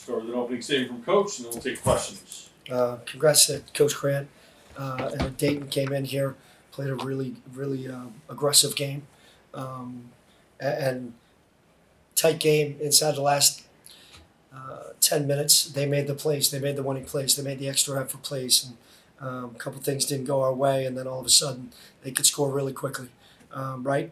start with an opening statement from Coach, and then we'll take questions. Congrats to Coach Grant. And Dayton came in here, played a really aggressive game, and tight game inside the last 10 minutes. They made the plays. They made the winning plays. They made the extra effort plays. And a couple things didn't go our way, and then all of a sudden they could score really quickly, right?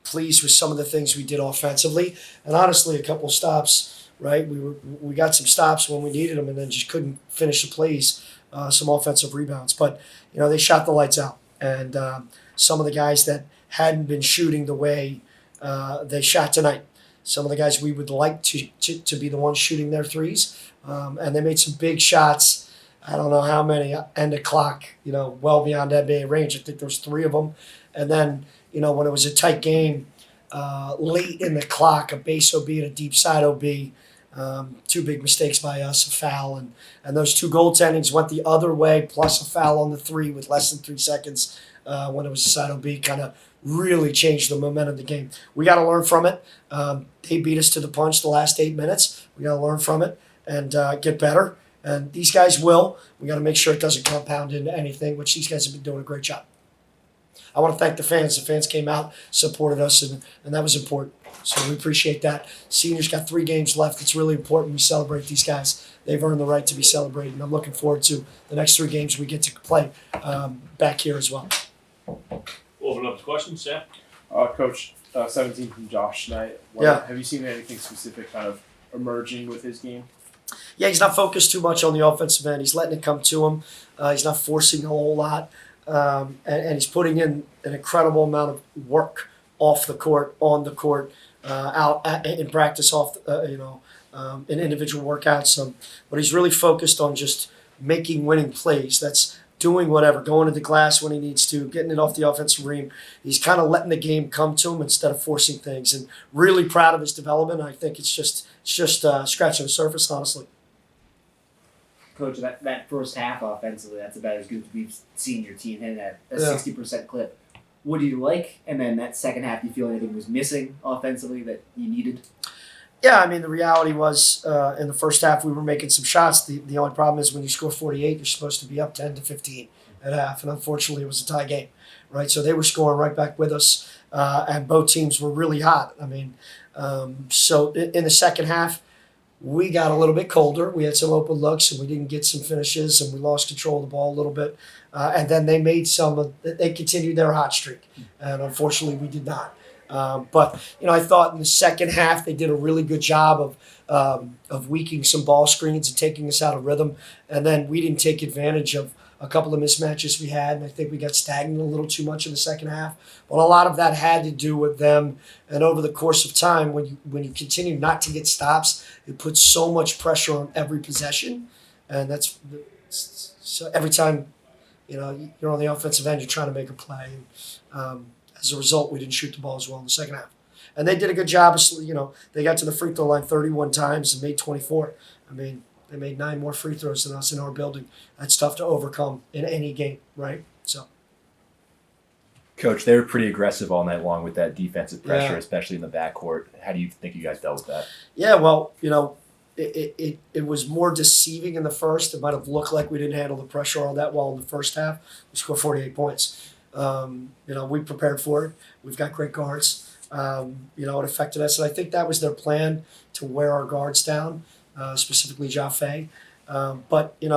Pleased with some of the things we did offensively, and honestly, a couple of stops. Right, we got some stops when we needed them, and then just couldn't finish the plays. Some offensive rebounds, but they shot the lights out, and some of the guys that hadn't been shooting the way they shot tonight. Some of the guys we would like to be the ones shooting their threes, and they made some big shots. I don't know how many, end of clock, well beyond NBA range. I think there was 3 of them. And then, when it was a tight game, late in the clock, a base OB and a deep side OB, 2 big mistakes by us, a foul, and those 2 goaltendings went the other way, plus a foul on the 3 with less than 3 seconds when it was a side OB, kind of really changed the momentum of the game. We got to learn from it. They beat us to the punch the last 8 minutes. We got to learn from it and get better. And these guys will. We got to make sure it doesn't compound into anything, which these guys have been doing a great job. I want to thank the fans. The fans came out, supported us, and that was important. So we appreciate that. Seniors got 3 games left. It's really important we celebrate these guys. They've earned the right to be celebrated, and I'm looking forward to the next 3 games we get to play back here as well. We'll open up to questions, Sam. Coach, 17 from Josh tonight. Yeah. Have you seen anything specific kind of emerging with his game? Yeah, he's not focused too much on the offensive end. He's letting it come to him. He's not forcing a whole lot. And he's putting in an incredible amount of work off the court, on the court, in practice, in individual workouts. But he's really focused on just making winning plays. That's doing whatever, going to the glass when he needs to, getting it off the offensive rim. He's kind of letting the game come to him instead of forcing things. And really proud of his development. I think it's just scratching the surface, honestly. Coach, that first half offensively, that's about as good as we've seen your team hit at a 60% clip. What do you like? And then that second half, do you feel anything was missing offensively that you needed? Yeah, I mean, the reality was in the first half we were making some shots. The only problem is when you score 48, you're supposed to be up 10-15 at half. And unfortunately, it was a tie game, right? So they were scoring right back with us, and both teams were really hot. I mean, so in the second half, we got a little bit colder. We had some open looks, and we didn't get some finishes, and we lost control of the ball a little bit. And then they made they continued their hot streak, and unfortunately, we did not. But I thought in the second half they did a really good job of weakening some ball screens and taking us out of rhythm. And then we didn't take advantage of a couple of mismatches we had, and I think we got stagnant a little too much in the second half. But a lot of that had to do with them. And over the course of time, when you continue not to get stops, it puts so much pressure on every possession, and that's so every time you're on the offensive end, you're trying to make a play. And, as a result, we didn't shoot the ball as well in the second half. And they did a good job. They got to the free throw line 31 times and made 24. I mean, they made 9 more free throws than us in our building. That's tough to overcome in any game, right? So, Coach, they were pretty aggressive all night long with that defensive pressure, especially in the backcourt. How do you think you guys dealt with that? Yeah, well, it was more deceiving in the first. It might have looked like we didn't handle the pressure all that well in the first half. We scored 48 points. We prepared for it. We've got great guards. It affected us. And I think that was their plan, to wear our guards down, specifically Jaffe. But it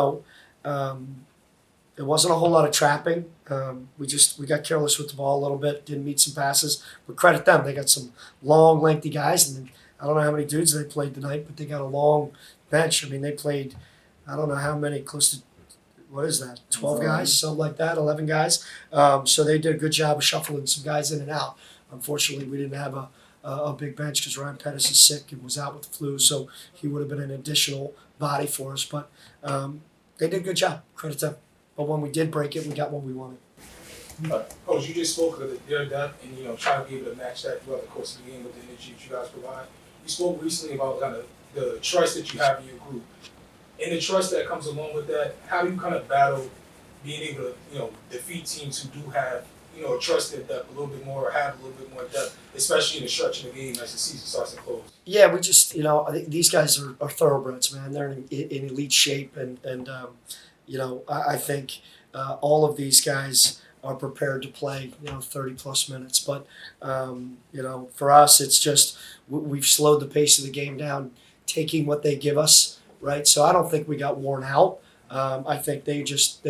wasn't a whole lot of trapping. We got careless with the ball a little bit, didn't meet some passes. But credit them. They got some long, lengthy guys. And I don't know how many dudes they played tonight, but they got a long bench. I mean, they played, I don't know how many, close to, what is that, 12 guys, something like that, 11 guys. So they did a good job of shuffling some guys in and out. Unfortunately, we didn't have a big bench because Ryan Pettis is sick and was out with the flu, so he would have been an additional body for us. But they did a good job. Credit them. But when we did break it, we got what we wanted. Coach, you just spoke of their depth and trying to be able to match that throughout the course of the game with the energy that you guys provide. You spoke recently about kind of the trust that you have in your group. And the trust that comes along with that, how do you kind of battle being able to, defeat teams who do have, trust their depth a little bit more, or have a little bit more depth, especially in the stretch of the game as the season starts to close? Yeah, we just, I think these guys are thoroughbreds, man. They're in elite shape, and I think all of these guys are prepared to play, 30 plus minutes. But, for us, it's just we've slowed the pace of the game down, taking what they give us, right? So I don't think we got worn out. I think they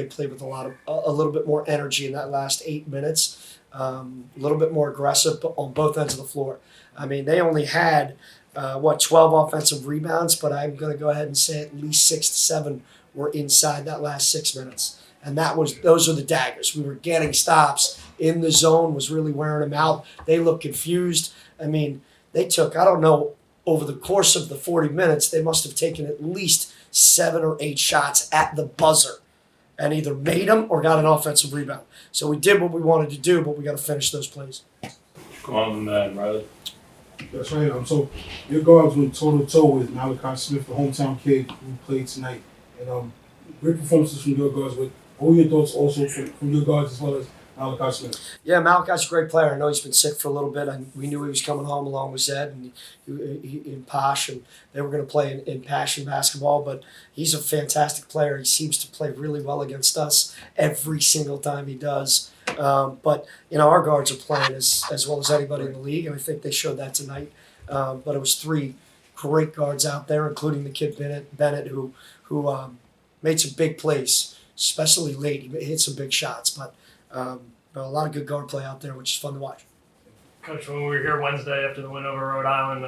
played with a little bit more energy in that last 8 minutes, a little bit more aggressive on both ends of the floor. I mean, they only had 12 offensive rebounds, but I'm going to go ahead and say at least 6 to 7 were inside that last 6 minutes, and those are the daggers. We were getting stops in the zone, was really wearing them out. They looked confused. I mean, they took, I don't know, over the course of the 40 minutes, they must have taken at least 7 or 8 shots at the buzzer and either made them or got an offensive rebound. So we did what we wanted to do, but we got to finish those plays. Come on, Riley. That's right. So your guards went toe to toe with Malachi Smith, the hometown kid who played tonight, and great performances from your guards. But what were your thoughts also from your guards as well as Malachi Smith? Yeah, Malachi's a great player. I know he's been sick for a little bit, and we knew he was coming home along with Zed and he in Posh, and they were going to play in Passion basketball. But he's a fantastic player. He seems to play really well against us every single time he does. But our guards are playing as well as anybody in the league, and I think they showed that tonight. But it was 3 great guards out there, including the kid Bennett, who made some big plays, especially late. He hit some big shots, but a lot of good guard play out there, which is fun to watch. Coach, when we were here Wednesday after the win over Rhode Island,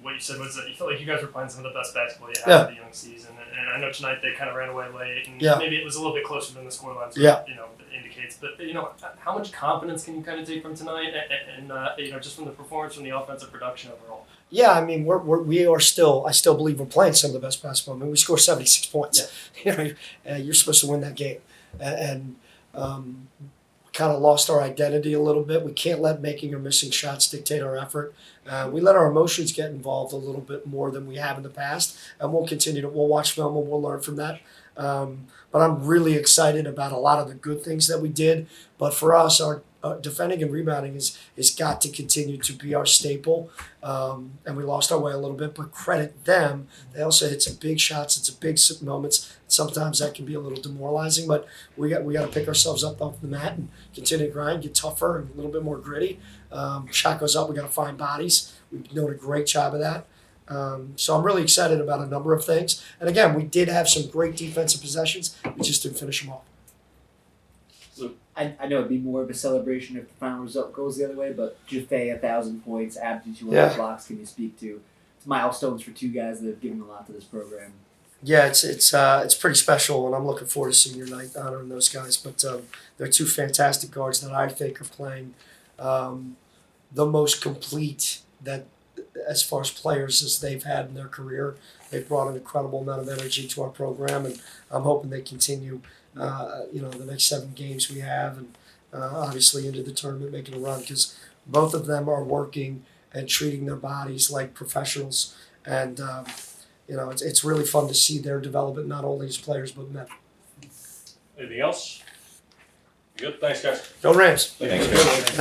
what you said was that you felt like you guys were playing some of the best basketball you had of the young season. And I know tonight they kind of ran away late, and maybe it was a little bit closer than the scoreline indicates. But how much confidence can you kind of take from tonight, and just from the performance, from the offensive production overall? Yeah, I mean we are still. I still believe we're playing some of the best basketball. I mean, we scored 76 points. Yeah. You're supposed to win that game, and kind of lost our identity a little bit. We can't let making or missing shots dictate our effort. We let our emotions get involved a little bit more than we have in the past, and we'll continue to. We'll watch film and we'll learn from that. But I'm really excited about a lot of the good things that we did. But for us, our defending and rebounding is got to continue to be our staple. And we lost our way a little bit, but credit them. They also hit some big shots and some big moments. Sometimes that can be a little demoralizing, but we got to pick ourselves up off the mat and continue to grind, get tougher and a little bit more gritty. Shot goes up, we got to find bodies. We've done a great job of that. So I'm really excited about a number of things. And again, we did have some great defensive possessions. We just didn't finish them off. I know it'd be more of a celebration if the final result goes the other way, but Jaffe, 1,000 points, Abdi, 200 blocks. Can you speak to milestones for 2 guys that have given a lot to this program? Yeah, it's pretty special, and I'm looking forward to senior night honoring those guys. But they're 2 fantastic guards that I think are playing the most complete that as far as players as they've had in their career. They've brought an incredible amount of energy to our program, and I'm hoping they continue. The next 7 games we have, and obviously into the tournament, making a run, because both of them are working and treating their bodies like professionals, and it's really fun to see their development, not only as players but men. Anything else? Good. Thanks, guys. Go Rams! Thanks, Coach. Thanks.